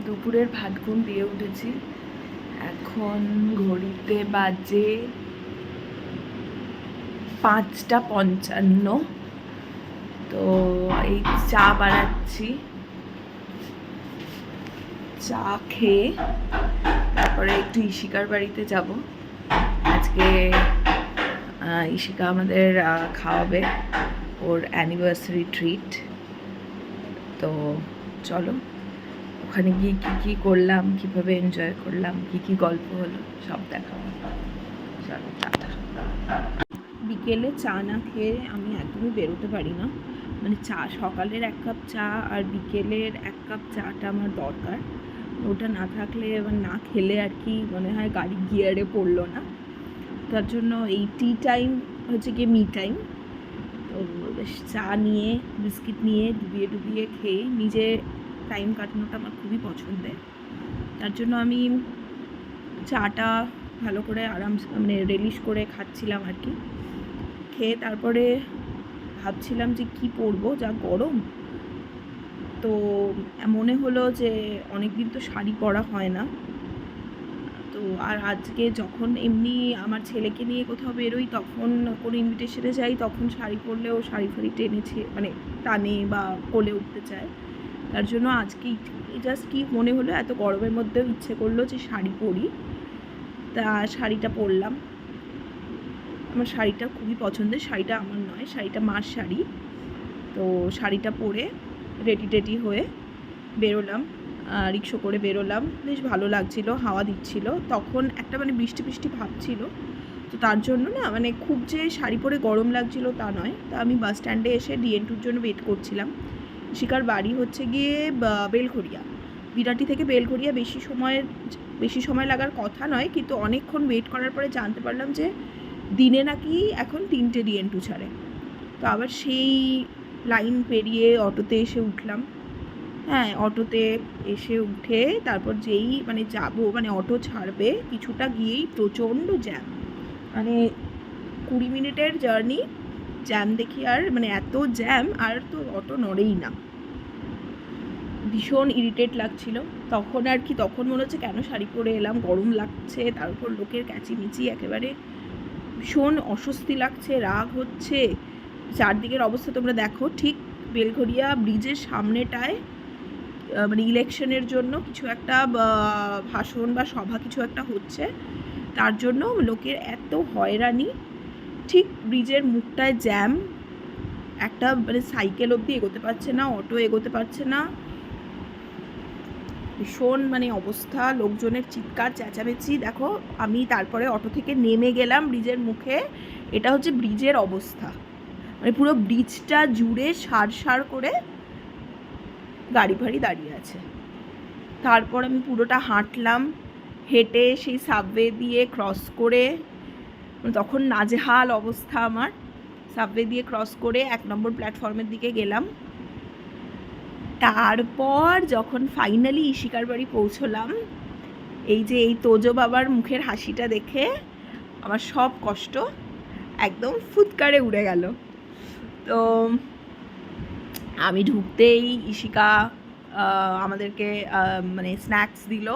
দুপুরের ভাত ঘুম দিয়ে উঠেছি। এখন ঘড়িতে বাজে 5:55। তো এই চা বানাচ্ছি, চা খেয়ে তারপরে একটু ইশিকার বাড়িতে যাব। আজকে ইশিকা আমাদের খাওয়াবে ওর অ্যানিভার্সারি ট্রিট। তো চলো ওখানে গিয়ে কী কী করলাম, কীভাবে এনজয় করলাম, কী কী গল্প হলো সব দেখাবো। চলো টাটা। বিকেলে চা না খেয়ে আমি একদমই বেরোতে পারি না। মানে চা, সকালের 1 কাপ চা আর বিকেলের 1 কাপ চাটা আমার দরকার। ওটা না থাকলে না খেলে আর কি মনে হয় গাড়ি গিয়ারে পড়লো না। তার জন্য এই টি টাইম হচ্ছে গিয়ে মি টাইম। তো বেশ চা নিয়ে বিস্কিট নিয়ে ডুবিয়ে ডুবিয়ে খেয়ে নিজে টাইম কাটানোটা আমার খুবই পছন্দের। তার জন্য আমি চাটা ভালো করে মানে রিলিশ করে খাচ্ছিলাম আর কি। খেয়ে তারপরে ভাবছিলাম যে কি পরবো, যা গরম। তো মনে হলো যে অনেক দিন তো শাড়ি পরা হয় না। তো আর আজকে যখন এমনি আমার ছেলেকে নিয়ে কোথাও বেরোই, তখন কোনো ইনভিটেশনে যাই, তখন শাড়ি পরলেও শাড়ি ফাড়ি টেনেছে মানে টানে বা কোলে উঠতে চায়। তার জন্য আজকে জাস্ট কি মনে হলো, এত গরমের মধ্যেও ইচ্ছে করলো যে শাড়ি পরি। তা শাড়িটা পরলাম। আমার শাড়িটা খুবই পছন্দের। শাড়িটা আমার নয়, শাড়িটা মার শাড়ি। তো শাড়িটা পরে রেডি টেডি হয়ে বেরোলাম, রিক্সা করে বেরোলাম। বেশ ভালো লাগছিল, হাওয়া দিচ্ছিল। তখন একটা মানে বৃষ্টি বৃষ্টি ভাব ছিল। তো তার জন্য না মানে খুব যে শাড়ি পরে গরম লাগছিল তা নয়। তা আমি বাস স্ট্যান্ডে এসে ডিএন2-র জন্য ওয়েট করছিলাম। শিকার বাড়ি হচ্ছে গিয়ে বেলঘড়িয়া। বিরাটি থেকে বেলঘড়িয়া বেশি সময় লাগার কথা নয়, কিন্তু অনেকক্ষণ ওয়েট করার পরে জানতে পারলাম যে দিনে নাকি এখন 3টে ডিএন2 ছাড়ে। তো আবার সেই লাইন পেরিয়ে অটোতে এসে উঠলাম। হ্যাঁ, অটোতে এসে উঠে তারপর যেই মানে যাবো, মানে অটো ছাড়বে কিছুটা গিয়েই প্রচণ্ড জ্যাম। মানে 20 মিনিটের জার্নি, জ্যাম দেখি আর মানে এত জ্যাম, আর তো অটো নড়েই না। ভীষণ ইরিটেট লাগছিল তখন আর কি। তখন মনে হচ্ছে কেন শাড়ি পরে এলাম, গরম লাগছে, তার উপর লোকের ক্যাচিমিচি, একেবারে ভীষণ অস্বস্তি লাগছে, রাগ হচ্ছে। চারদিকের অবস্থা তোমরা দেখো। ঠিক বেলঘড়িয়া ব্রিজের সামনেটায় মানে ইলেকশনের জন্য কিছু একটা ভাষণ বা সভা কিছু একটা হচ্ছে, তার জন্য লোকের এত হয়রানি। ঠিক ব্রিজের মুখটায় জ্যাম, একটা মানে সাইকেল অবধি এগোতে পারছে না, অটো এগোতে পারছে না। ভীষণ মানে অবস্থা, লোকজনের চিৎকার চেঁচামেচি। দেখো আমি তারপরে অটো থেকে নেমে গেলাম ব্রিজের মুখে। এটা হচ্ছে ব্রিজের অবস্থা, মানে পুরো ব্রিজটা জুড়ে সার করে গাড়ি ফাড়ি দাঁড়িয়ে আছে। তারপর আমি পুরোটা হাঁটলাম, হেঁটে সেই সাবওয়ে দিয়ে ক্রস করে, তখন নাজেহাল অবস্থা আমার। সাবওয়ে দিয়ে ক্রস করে 1 নম্বর প্ল্যাটফর্মের দিকে গেলাম। তারপর যখন ফাইনালি ইশিকার বাড়ি পৌঁছলাম, এই যে এই তোজো বাবার মুখের হাসিটা দেখে আমার সব কষ্ট একদম ফুৎকারে উড়ে গেল। তো আমি ঢুকতেই ইশিকা আমাদেরকে মানে স্ন্যাক্স দিল।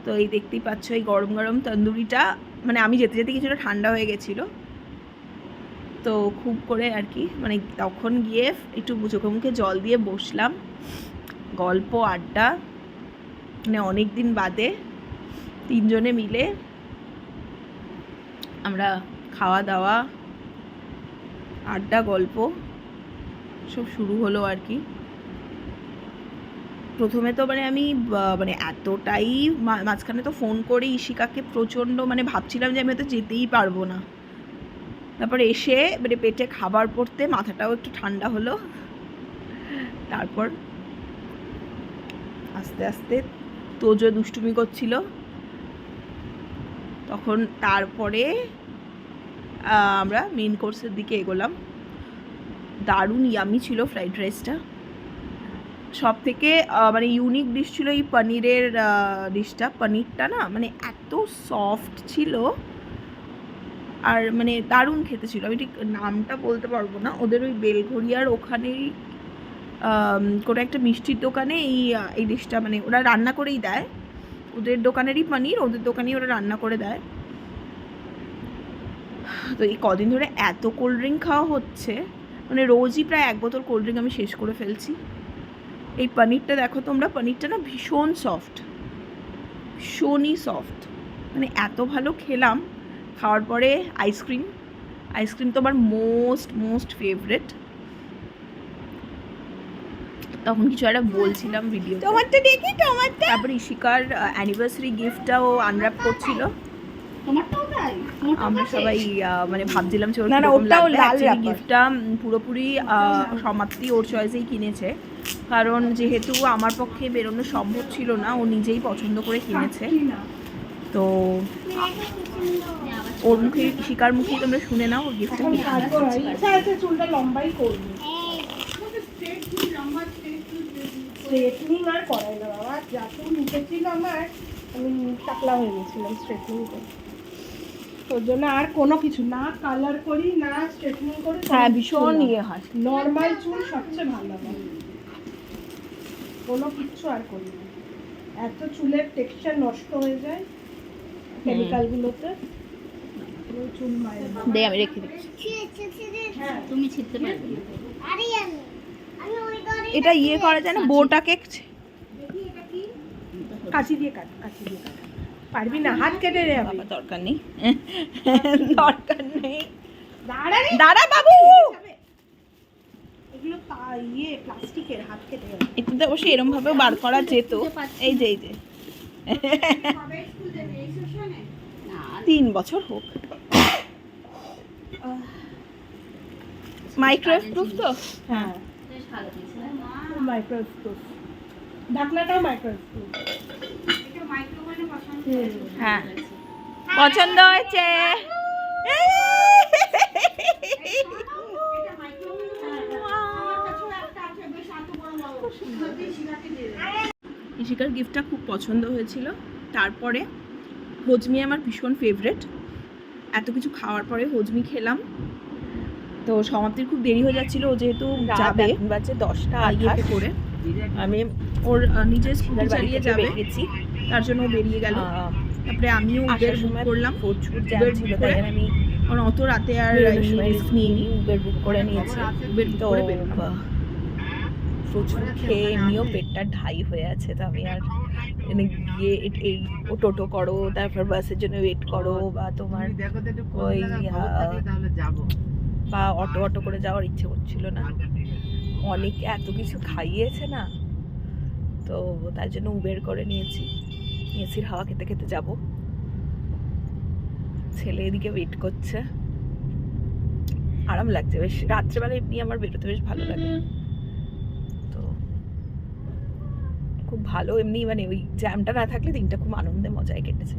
তো এই দেখতেই পাচ্ছ এই গরম গরম তন্দুরিটা, মানে আমি যেতে যেতে কিছুটা ঠান্ডা হয়ে গেছিলো। তো খুব করে আর কি মানে তখন গিয়ে একটু চোখে মুখে জল দিয়ে বসলাম, গল্প আড্ডা, মানে অনেক দিন বাদে 3 জনে মিলে আমরা খাওয়া দাওয়া আড্ডা গল্প সব শুরু হলো আর কি। প্রথমে তো মানে আমি মানে এতটাই মাঝখানে তো ফোন করে ইশিকাকে প্রচণ্ড মানে ভাবছিলাম যে আমি হয়তো যেতেই পারবো না। তারপর এসে মানে পেটে খাবার পড়তে মাথাটাও একটু ঠান্ডা হলো। তারপর আস্তে আস্তে তোজো দুষ্টুমি করছিল, তখন তারপরে আমরা মেন কোর্সের দিকে এগোলাম। দারুণ ইয়ামি ছিল ফ্রাইড রাইসটা। সব থেকে মানে ইউনিক ডিশ ছিল এই পনিরের ডিশটা। পনিরটা না মানে এত সফট ছিল আর মানে দারুণ খেতে ছিল। আমি ঠিক নামটা বলতে পারবো না, ওদের ওই বেলঘড়িয়ার ওখানেই কোনো একটা মিষ্টির দোকানে এই ডিশটা মানে ওরা রান্না করেই দেয়, ওদের দোকানেরই পনির, ওদের দোকানেই ওরা রান্না করে দেয়। তো এই কদিন ধরে এত কোল্ড ড্রিঙ্ক খাওয়া হচ্ছে, মানে রোজই প্রায় 1 বোতল কোল্ড ড্রিঙ্ক আমি শেষ করে ফেলছি। এই পনিরটা দেখো তোমরা, পনিরটা না ভীষণ সফট, ভীষণই সফট, মানে এত ভালো খেলাম। খাওয়ার পরে আইসক্রিম তো আমার মোস্ট ফেভারেট। তখন কিছু একটা বলছিলাম ভিডিও, টমাটো দেখি টমাটো। তারপরে ইশিকার অ্যানিভার্সারি গিফটটাও আনর্যাপ করছিল। আমরা সবাই মানে ভাবছিলাম যে গিফটটা পুরোপুরি সমাপ্তি ওর চয়েসেই কিনেছে, কারণ যেহেতু আমার পক্ষে বেরোনো সম্ভব ছিল না, ও নিজেই পছন্দ করে কিনেছে। তো ওর মুখে, শিকার মুখেই তোমরা শুনে নাও ওর গিফটটা কি। চুলটা লম্বাই করবি, স্ট্রেটনিং আর করাই না বাবা, যা তো নিচে ছিল আমার, আমি টাকলা হয়ে গেছিলাম স্ট্রেটনিং করে। তোর জন্য আর কোনো কিছু না, কালার করি না স্ট্রেটনিং করি। হ্যাঁ ভীষণ ইয়ে হয়, নর্মাল চুল সবচেয়ে ভালো হয়, কোনো কিচ্ছু আর করি না। এত চুলের টেক্সচার নষ্ট হয়ে যায় কেমিক্যালগুলোতে, চুল মায়ের। দে আমি রেখে দিচ্ছি। হ্যাঁ তুমি ছিটতে পারবে না। এটা ইয়ে করা যায় না, বোটাকে কাঁচি দিয়ে কাট, পারবি না, হাত কেটে রে বাবা। দরকার নেই দরকার নেই, দাঁড়া দাঁড়া বাবু। এগুলো ইয়ে প্লাস্টিকের, হাত কেটে যাবে। এটাতে অবশ্যই এরম ভাবে বার করা যেত। এই যে 3 বছর হোক। মাইক্রোওয়েভ তো। হ্যাঁ বেশ ভালো হয়েছে না? মাইক্রোওয়েভ, ঢাকনাটাও মাইক্রোওয়েভ। হ্যাঁ পছন্দ হয়েছে। ইশিকার গিফটটা খুব পছন্দ হয়েছিল। তারপরে হজমি আমার ভীষণ ফেভারেট, এত কিছু খাওয়ার পরে হজমি খেলাম। তো সমাপ্তির খুব দেরি হয়ে যাচ্ছিল, ও যেহেতু যাবে, বাজে 10টা ইয়েতে করে, আমি ওর নিজের স্কুটার চালিয়ে যাবে গেছি, তার জন্য ও বেরিয়ে গেল। তারপরে আমিও উবের বুক করলাম, উবের বুক করে আমি, কারণ অত রাতে আর রিস্ক নিইনি, উবের বুক করে নিয়েছি। উবের বুক করে বেরোলাম। প্রচুর খেয়ে এমনিও পেটটা ঢাই হয়ে আছে, তো আমি আর গিয়ে এই ও টোটো করো, তারপর বাসের জন্য ওয়েট করো, বা তোমার ওই বা অটো করে যাওয়ার ইচ্ছে করছিল না। অনেক এত কিছু খাইয়েছে না, তো তার জন্য উবের করে নিয়েছি। এসির হাওয়া খেতে খেতে যাব। ছেলে এদিকে ওয়েট করছে, আরাম লাগছে বেশ। রাত্রেবেলা এমনি আমার বেরোতে বেশ ভালো লাগে, তো খুব ভালো এমনি, মানে ওই জ্যামটা না থাকলে দিনটা খুব আনন্দে মজায় কেটেছে।